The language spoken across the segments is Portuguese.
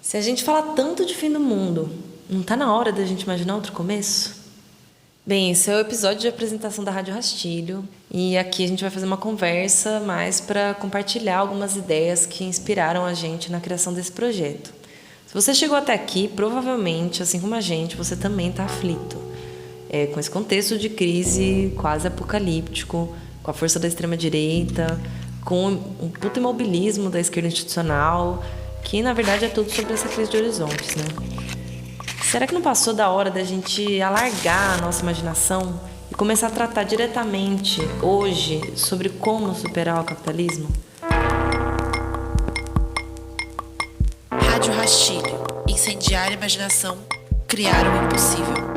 Se a gente fala tanto de fim do mundo, não tá na hora da gente imaginar outro começo? Bem, esse é o episódio de apresentação da Rádio Rastilho e aqui a gente vai fazer uma conversa mais para compartilhar algumas ideias que inspiraram a gente na criação desse projeto. Se você chegou até aqui, provavelmente, assim como a gente, você também está aflito. Com esse contexto de crise quase apocalíptico, com a força da extrema-direita, com um puto imobilismo da esquerda institucional, que na verdade é tudo sobre essa crise de horizontes, né? Será que não passou da hora da gente alargar a nossa imaginação e começar a tratar diretamente, hoje, sobre como superar o capitalismo? Rádio Rastilho. Incendiar a imaginação, criar o impossível.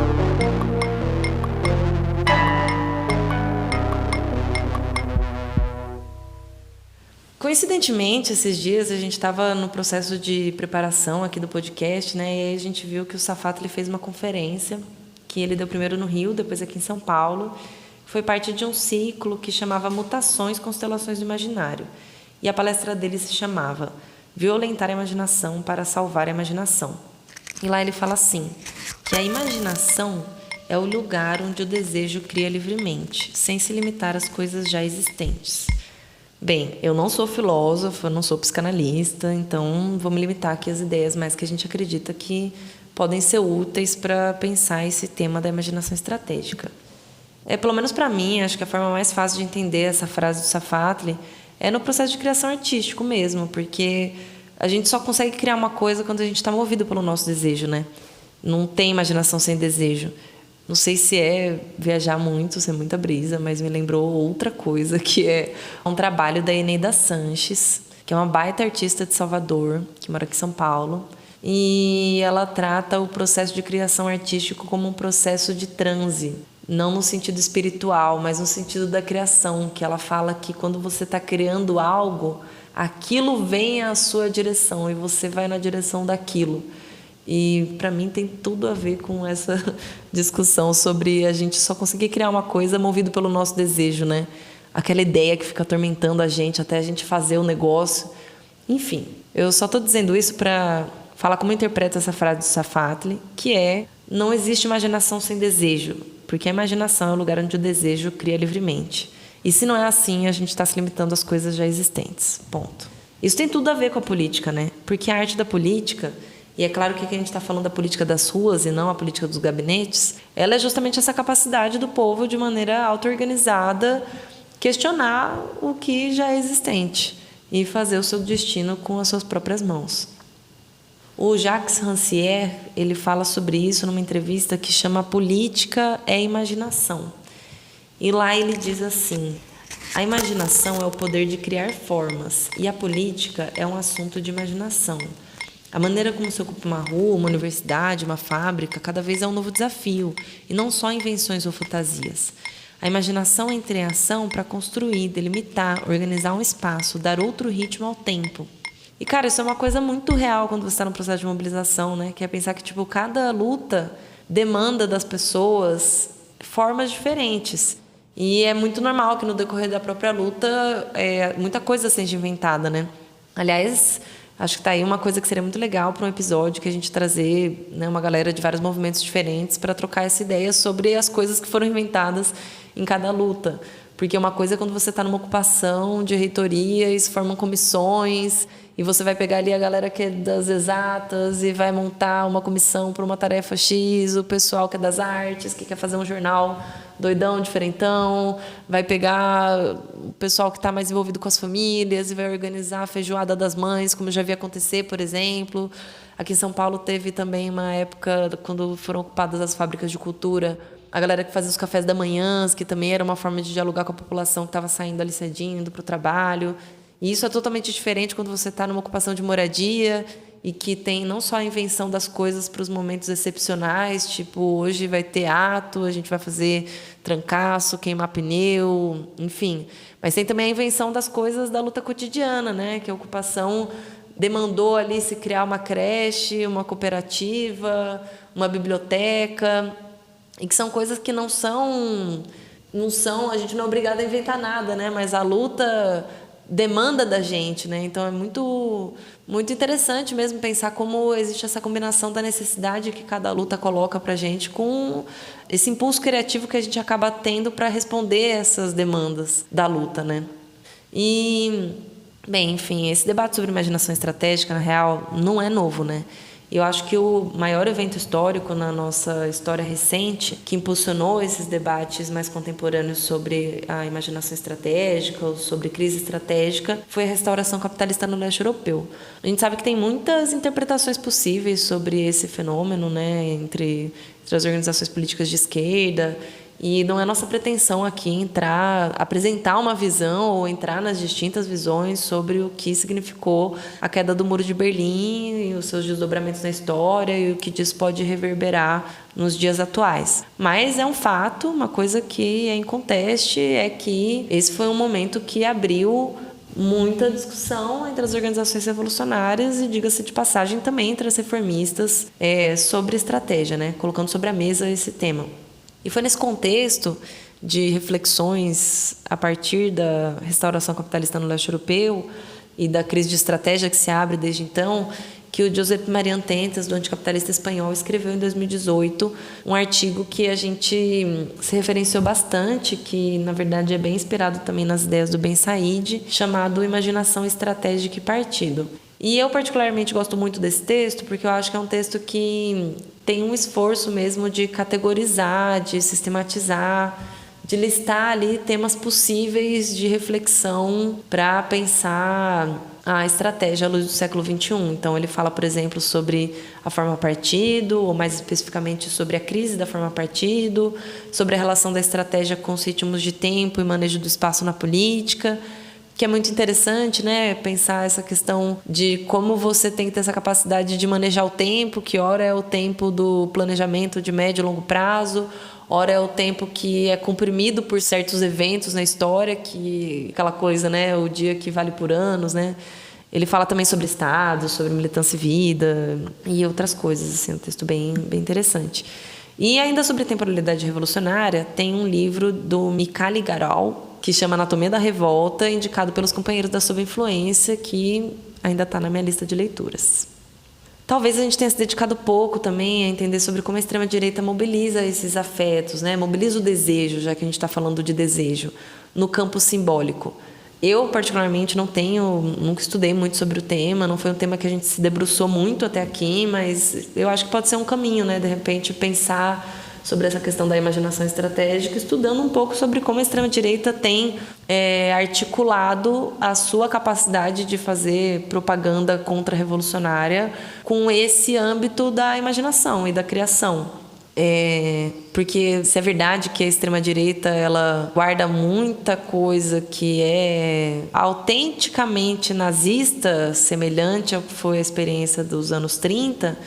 Coincidentemente, esses dias a gente estava no processo de preparação aqui do podcast, né? E aí a gente viu que o Safatli fez uma conferência, que ele deu primeiro no Rio, depois aqui em São Paulo. Foi parte de um ciclo que chamava Mutações, Constelações do Imaginário. E a palestra dele se chamava Violentar a Imaginação para Salvar a Imaginação. E lá ele fala assim, que a imaginação é o lugar onde o desejo cria livremente, sem se limitar às coisas já existentes. Bem, eu não sou filósofa, não sou psicanalista, então vou me limitar aqui às ideias mais que a gente acredita que podem ser úteis para pensar esse tema da imaginação estratégica. Pelo menos para mim, acho que a forma mais fácil de entender essa frase do Safatli é no processo de criação artístico mesmo, porque a gente só consegue criar uma coisa quando a gente está movido pelo nosso desejo, né? Não tem imaginação sem desejo. Não sei se é viajar muito, se é muita brisa, mas me lembrou outra coisa, que é um trabalho da Eneida Sanches, que é uma baita artista de Salvador, que mora aqui em São Paulo. E ela trata o processo de criação artístico como um processo de transe, não no sentido espiritual, mas no sentido da criação, que ela fala que quando você está criando algo, aquilo vem à sua direção e você vai na direção daquilo. E para mim tem tudo a ver com essa discussão sobre a gente só conseguir criar uma coisa movido pelo nosso desejo, né? Aquela ideia que fica atormentando a gente até a gente fazer o negócio. Enfim, eu só estou dizendo isso para falar como eu interpreto essa frase do Safatli, que é: não existe imaginação sem desejo, porque a imaginação é o lugar onde o desejo cria livremente. E se não é assim, a gente está se limitando às coisas já existentes. Ponto. Isso tem tudo a ver com a política, né? Porque a arte da política, e é claro que aqui a gente está falando da política das ruas e não a política dos gabinetes, ela é justamente essa capacidade do povo, de maneira auto-organizada, questionar o que já é existente e fazer o seu destino com as suas próprias mãos. O Jacques Rancière, ele fala sobre isso numa entrevista que chama Política é Imaginação. E lá ele diz assim: a imaginação é o poder de criar formas e a política é um assunto de imaginação. A maneira como se ocupa uma rua, uma universidade, uma fábrica, cada vez é um novo desafio, e não só invenções ou fantasias. A imaginação entra em ação para construir, delimitar, organizar um espaço, dar outro ritmo ao tempo. E, cara, isso é uma coisa muito real quando você está no processo de mobilização, né? Que é pensar que, tipo, cada luta demanda das pessoas formas diferentes. E é muito normal que no decorrer da própria luta muita coisa seja inventada, né? Aliás, acho que está aí uma coisa que seria muito legal para um episódio, que a gente trazer, né, uma galera de vários movimentos diferentes para trocar essa ideia sobre as coisas que foram inventadas em cada luta. Porque uma coisa é quando você está numa ocupação de reitoria e se formam comissões, e você vai pegar ali a galera que é das exatas e vai montar uma comissão para uma tarefa X, o pessoal que é das artes, que quer fazer um jornal doidão, diferentão, vai pegar o pessoal que está mais envolvido com as famílias e vai organizar a feijoada das mães, como eu já vi acontecer, por exemplo. Aqui em São Paulo teve também uma época, quando foram ocupadas as fábricas de cultura, a galera que fazia os cafés da manhã, que também era uma forma de dialogar com a população que estava saindo ali cedinho, indo para o trabalho. E isso é totalmente diferente quando você está numa ocupação de moradia e que tem não só a invenção das coisas para os momentos excepcionais, tipo, hoje vai ter ato, a gente vai fazer trancaço, queimar pneu, enfim. Mas tem também a invenção das coisas da luta cotidiana, né? Que a ocupação demandou ali se criar uma creche, uma cooperativa, uma biblioteca, e que são coisas que não são, a gente não é obrigado a inventar nada, né? Mas a luta demanda da gente, né? Então é muito muito interessante mesmo pensar como existe essa combinação da necessidade que cada luta coloca pra gente com esse impulso criativo que a gente acaba tendo para responder essas demandas da luta, né? E, bem, enfim, esse debate sobre imaginação estratégica, na real, não é novo, né? Eu acho que o maior evento histórico na nossa história recente, que impulsionou esses debates mais contemporâneos sobre a imaginação estratégica ou sobre crise estratégica, foi a restauração capitalista no leste europeu. A gente sabe que tem muitas interpretações possíveis sobre esse fenômeno, né, entre as organizações políticas de esquerda. E não é nossa pretensão aqui apresentar uma visão ou entrar nas distintas visões sobre o que significou a queda do Muro de Berlim e os seus desdobramentos na história e o que disso pode reverberar nos dias atuais. Mas é um fato, uma coisa que é inconteste, é que esse foi um momento que abriu muita discussão entre as organizações revolucionárias e, diga-se de passagem, também entre as reformistas sobre estratégia, né? Colocando sobre a mesa esse tema. E foi nesse contexto de reflexões a partir da restauração capitalista no leste europeu e da crise de estratégia que se abre desde então, que o Josep Maria Antentes, do Anticapitalista Espanhol, escreveu em 2018 um artigo que a gente se referenciou bastante, que na verdade é bem inspirado também nas ideias do Ben Said, chamado Imaginação Estratégica e Partido. E eu particularmente gosto muito desse texto porque eu acho que é um texto que tem um esforço mesmo de categorizar, de sistematizar, de listar ali temas possíveis de reflexão para pensar a estratégia à luz do século XXI. Então, ele fala, por exemplo, sobre a forma partido, ou mais especificamente sobre a crise da forma partido, sobre a relação da estratégia com os ritmos de tempo e manejo do espaço na política, que é muito interessante, né? Pensar essa questão de como você tem que ter essa capacidade de manejar o tempo, que ora é o tempo do planejamento de médio e longo prazo, ora é o tempo que é comprimido por certos eventos na história, que aquela coisa, né? O dia que vale por anos, né? Ele fala também sobre Estado, sobre militância e vida e outras coisas, assim, um texto bem interessante. E ainda sobre temporalidade revolucionária, tem um livro do Mikhali Garal, que chama Anatomia da Revolta, indicado pelos companheiros da Sob Influência, que ainda está na minha lista de leituras. Talvez a gente tenha se dedicado pouco também a entender sobre como a extrema-direita mobiliza esses afetos, né? Mobiliza o desejo, já que a gente está falando de desejo, no campo simbólico. Eu, particularmente, nunca estudei muito sobre o tema, não foi um tema que a gente se debruçou muito até aqui, mas eu acho que pode ser um caminho, né? De repente, pensar sobre essa questão da imaginação estratégica, estudando um pouco sobre como a extrema-direita tem articulado a sua capacidade de fazer propaganda contra-revolucionária com esse âmbito da imaginação e da criação. Porque se é verdade que a extrema-direita ela guarda muita coisa que é autenticamente nazista, semelhante ao que foi a experiência dos anos 30,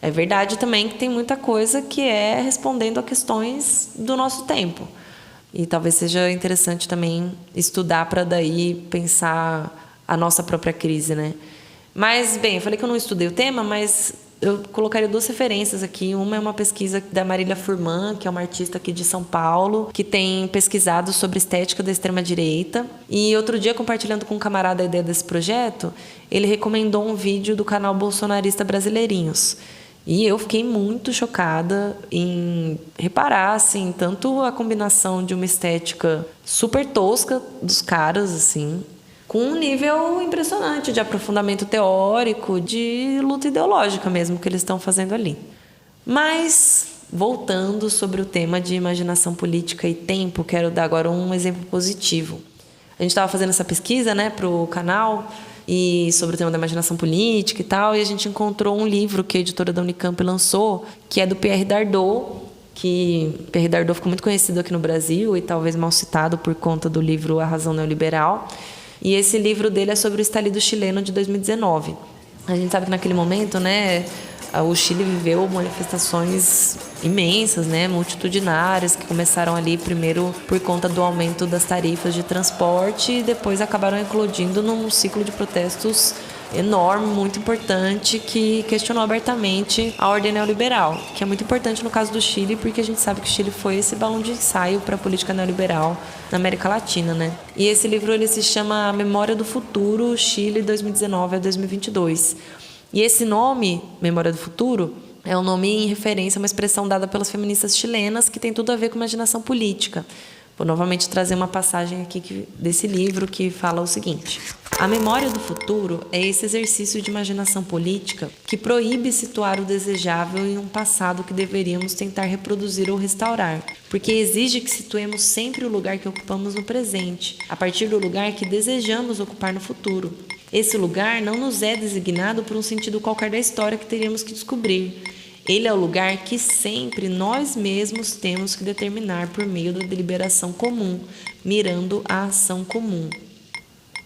é verdade também que tem muita coisa que é respondendo a questões do nosso tempo. E talvez seja interessante também estudar para daí pensar a nossa própria crise, né? Mas, bem, eu falei que eu não estudei o tema, mas eu colocaria 2 referências aqui. Uma é uma pesquisa da Marília Furman, que é uma artista aqui de São Paulo, que tem pesquisado sobre estética da extrema-direita. E outro dia, compartilhando com um camarada a ideia desse projeto, ele recomendou um vídeo do canal bolsonarista Brasileirinhos. E eu fiquei muito chocada em reparar, assim, tanto a combinação de uma estética super tosca dos caras, assim, com um nível impressionante de aprofundamento teórico, de luta ideológica mesmo que eles estão fazendo ali. Mas, voltando sobre o tema de imaginação política e tempo, quero dar agora um exemplo positivo. A gente estava fazendo essa pesquisa, né, para o canal, e sobre o tema da imaginação política e tal, e a gente encontrou um livro que a editora da Unicamp lançou, que é do Pierre Dardot, que Pierre Dardot ficou muito conhecido aqui no Brasil e talvez mal citado por conta do livro A Razão Neoliberal. E esse livro dele é sobre o estalido chileno de 2019. A gente sabe que naquele momento, né, o Chile viveu manifestações imensas, né, multitudinárias, que começaram ali primeiro por conta do aumento das tarifas de transporte e depois acabaram eclodindo num ciclo de protestos enorme, muito importante, que questionou abertamente a ordem neoliberal, que é muito importante no caso do Chile, porque a gente sabe que o Chile foi esse balão de ensaio para a política neoliberal na América Latina, né? E esse livro ele se chama Memória do Futuro, Chile 2019 a 2022. E esse nome, Memória do Futuro, é um nome em referência a uma expressão dada pelas feministas chilenas que tem tudo a ver com imaginação política. Vou novamente trazer uma passagem aqui desse livro que fala o seguinte: a memória do futuro é esse exercício de imaginação política que proíbe situar o desejável em um passado que deveríamos tentar reproduzir ou restaurar, porque exige que situemos sempre o lugar que ocupamos no presente, a partir do lugar que desejamos ocupar no futuro. Esse lugar não nos é designado por um sentido qualquer da história que teríamos que descobrir. Ele é o lugar que sempre nós mesmos temos que determinar por meio da deliberação comum, mirando a ação comum.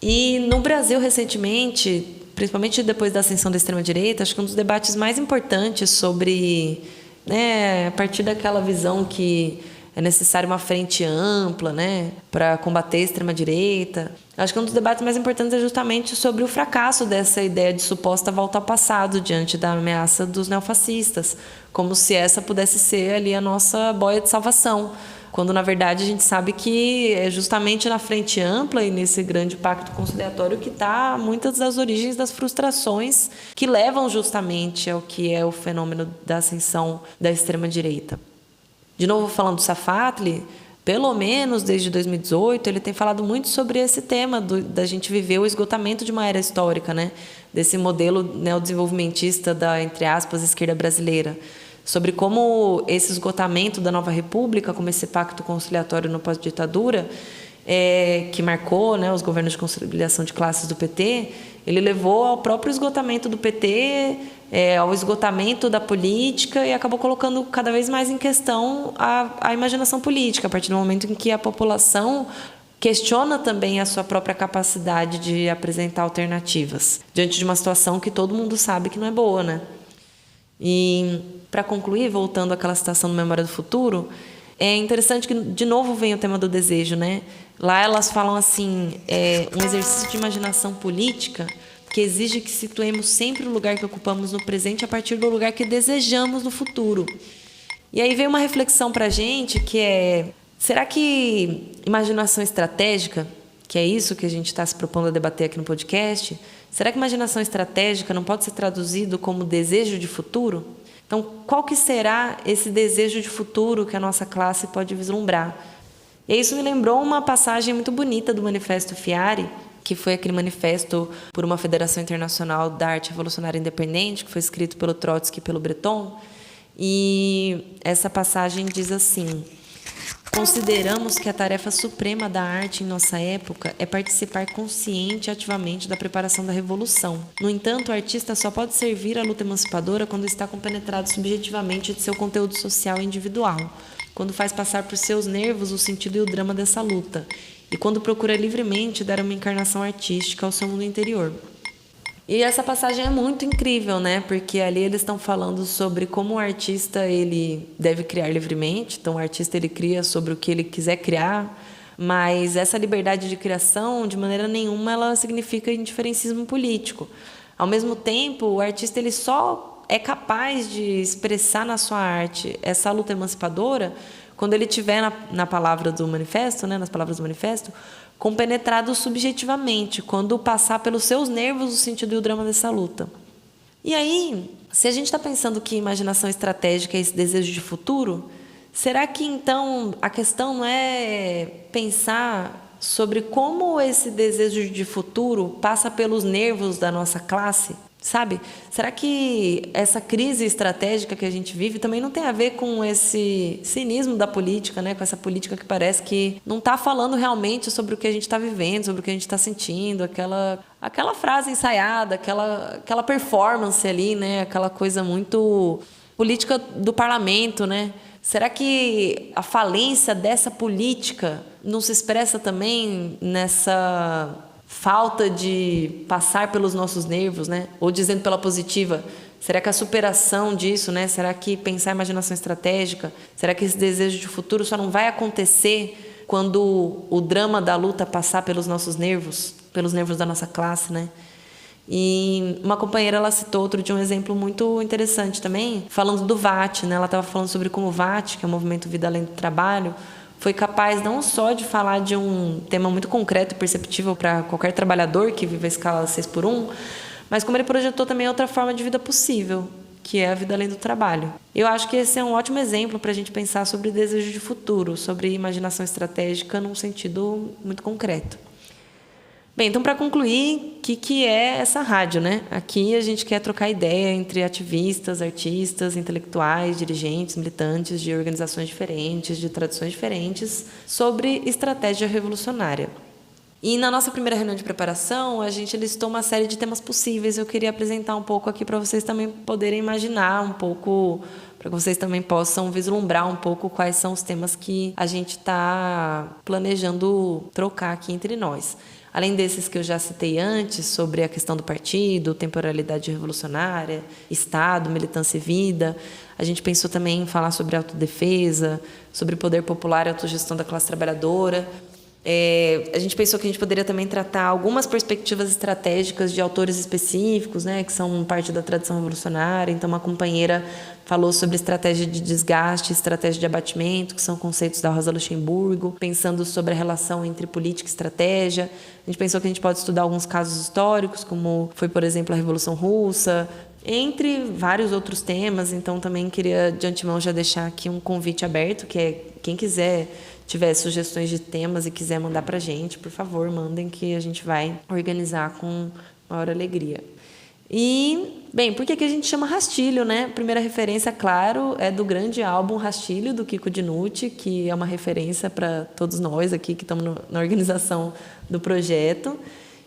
E no Brasil, recentemente, principalmente depois da ascensão da extrema-direita, acho que um dos debates mais importantes sobre, a partir daquela visão que é necessária uma frente ampla, para combater a extrema-direita. Acho que um dos debates mais importantes é justamente sobre o fracasso dessa ideia de suposta volta ao passado diante da ameaça dos neofascistas, como se essa pudesse ser ali a nossa boia de salvação, quando, na verdade, a gente sabe que é justamente na frente ampla e nesse grande pacto conciliatório que está muitas das origens das frustrações que levam justamente ao que é o fenômeno da ascensão da extrema-direita. De novo, falando do Safatli, pelo menos desde 2018, ele tem falado muito sobre esse tema da gente viver o esgotamento de uma era histórica, desse modelo neodesenvolvimentista da, entre aspas, esquerda brasileira. Sobre como esse esgotamento da nova república, como esse pacto conciliatório no pós-ditadura, que marcou os governos de conciliação de classes do PT, ele levou ao próprio esgotamento do PT, ao esgotamento da política e acabou colocando cada vez mais em questão a imaginação política, a partir do momento em que a população questiona também a sua própria capacidade de apresentar alternativas, diante de uma situação que todo mundo sabe que não é boa, E, para concluir, voltando àquela citação do Memória do Futuro, é interessante que, de novo, vem o tema do desejo, Lá elas falam assim, um exercício de imaginação política que exige que situemos sempre o lugar que ocupamos no presente a partir do lugar que desejamos no futuro. E aí vem uma reflexão para a gente que será que imaginação estratégica, que é isso que a gente está se propondo a debater aqui no podcast, será que imaginação estratégica não pode ser traduzido como desejo de futuro? Então, qual que será esse desejo de futuro que a nossa classe pode vislumbrar? E isso me lembrou uma passagem muito bonita do Manifesto Fiari, que foi aquele manifesto por uma Federação Internacional da Arte Revolucionária Independente, que foi escrito pelo Trotsky e pelo Breton. E essa passagem diz assim: consideramos que a tarefa suprema da arte em nossa época é participar consciente e ativamente da preparação da revolução. No entanto, o artista só pode servir à luta emancipadora quando está compenetrado subjetivamente de seu conteúdo social e individual, quando faz passar por seus nervos o sentido e o drama dessa luta, e quando procura livremente dar uma encarnação artística ao seu mundo interior. E essa passagem é muito incrível, Porque ali eles estão falando sobre como o artista ele deve criar livremente. Então, o artista ele cria sobre o que ele quiser criar, mas essa liberdade de criação, de maneira nenhuma, ela significa indiferencismo político. Ao mesmo tempo, o artista ele só é capaz de expressar na sua arte essa luta emancipadora quando ele tiver na palavra do manifesto, nas palavras do manifesto, compenetrado subjetivamente, quando passar pelos seus nervos o sentido e o drama dessa luta. E aí, se a gente está pensando que imaginação estratégica é esse desejo de futuro, será que então a questão não é pensar sobre como esse desejo de futuro passa pelos nervos da nossa classe? Sabe? Será que essa crise estratégica que a gente vive também não tem a ver com esse cinismo da política, com essa política que parece que não está falando realmente sobre o que a gente está vivendo, sobre o que a gente está sentindo, aquela frase ensaiada, aquela performance ali, aquela coisa muito política do parlamento, Será que a falência dessa política não se expressa também nessa falta de passar pelos nossos nervos, Ou dizendo pela positiva, será que a superação disso, Será que pensar em imaginação estratégica, será que esse desejo de futuro só não vai acontecer quando o drama da luta passar pelos nossos nervos, pelos nervos da nossa classe, E uma companheira, ela citou outro de um exemplo muito interessante também, falando do VAT, né? Ela estava falando sobre como o VAT, que é o Movimento Vida Além do Trabalho, foi capaz não só de falar de um tema muito concreto e perceptível para qualquer trabalhador que vive a escala 6x1, mas como ele projetou também outra forma de vida possível, que é a vida além do trabalho. Eu acho que esse é um ótimo exemplo para a gente pensar sobre desejo de futuro, sobre imaginação estratégica num sentido muito concreto. Bem, então, para concluir, o que é essa rádio, né? Aqui a gente quer trocar ideia entre ativistas, artistas, intelectuais, dirigentes, militantes de organizações diferentes, de tradições diferentes, sobre estratégia revolucionária. E na nossa primeira reunião de preparação, a gente listou uma série de temas possíveis. Eu queria apresentar um pouco aqui para vocês também poderem imaginar um pouco, para que vocês também possam vislumbrar um pouco quais são os temas que a gente está planejando trocar aqui entre nós. Além desses que eu já citei antes, sobre a questão do partido, temporalidade revolucionária, Estado, militância e vida, a gente pensou também em falar sobre autodefesa, sobre poder popular e autogestão da classe trabalhadora. A gente pensou que a gente poderia também tratar algumas perspectivas estratégicas de autores específicos, né, que são parte da tradição revolucionária. Então, uma companheira falou sobre estratégia de desgaste, estratégia de abatimento, que são conceitos da Rosa Luxemburgo, pensando sobre a relação entre política e estratégia. A gente pensou que a gente pode estudar alguns casos históricos, como foi, por exemplo, a Revolução Russa, entre vários outros temas. Então, também queria, de antemão, já deixar aqui um convite aberto, que é quem quiser, tiver sugestões de temas e quiser mandar para a gente, por favor, mandem, que a gente vai organizar com maior alegria. E, bem, por que a gente chama Rastilho, né? A primeira referência, claro, é do grande álbum Rastilho, do Kiko Dinucci, que é uma referência para todos nós aqui que estamos na organização do projeto.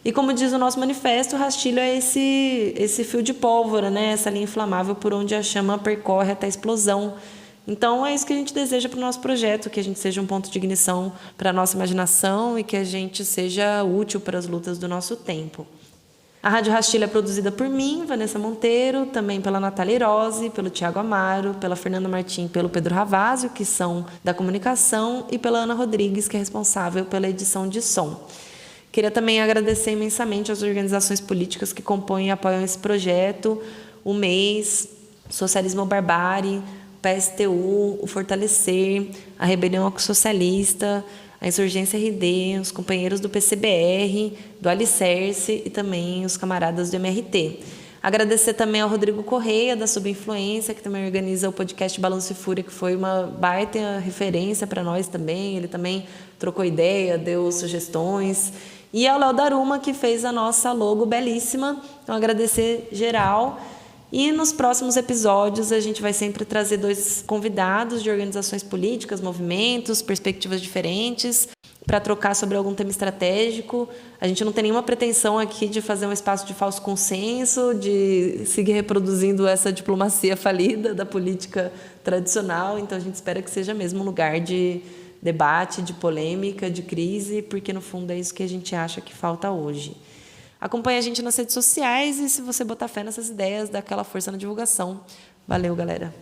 E como diz o nosso manifesto, o rastilho é esse fio de pólvora, né? Essa linha inflamável por onde a chama percorre até a explosão. Então, é isso que a gente deseja para o nosso projeto, que a gente seja um ponto de ignição para a nossa imaginação e que a gente seja útil para as lutas do nosso tempo. A Rádio Rastilho é produzida por mim, Vanessa Monteiro, também pela Natália Irose, pelo Tiago Amaro, pela Fernanda Martim, pelo Pedro Ravazio, que são da comunicação, e pela Ana Rodrigues, que é responsável pela edição de som. Queria também agradecer imensamente às organizações políticas que compõem e apoiam esse projeto, o MEIS, Socialismo ou Barbárie, o PSTU, o Fortalecer, a Rebelião Socialista, a Insurgência RD, os companheiros do PCBR, do Alicerce e também os camaradas do MRT. Agradecer também ao Rodrigo Correia, da Subinfluência, que também organiza o podcast Balanço e Fúria, que foi uma baita referência para nós também. Ele também trocou ideia, deu sugestões. E ao Léo Daruma, que fez a nossa logo belíssima. Então, agradecer geral. E nos próximos episódios a gente vai sempre trazer 2 convidados de organizações políticas, movimentos, perspectivas diferentes, para trocar sobre algum tema estratégico. A gente não tem nenhuma pretensão aqui de fazer um espaço de falso consenso, de seguir reproduzindo essa diplomacia falida da política tradicional. Então, a gente espera que seja mesmo um lugar de debate, de polêmica, de crise, porque, no fundo, é isso que a gente acha que falta hoje. Acompanhe a gente nas redes sociais e, se você botar fé nessas ideias, dá aquela força na divulgação. Valeu, galera!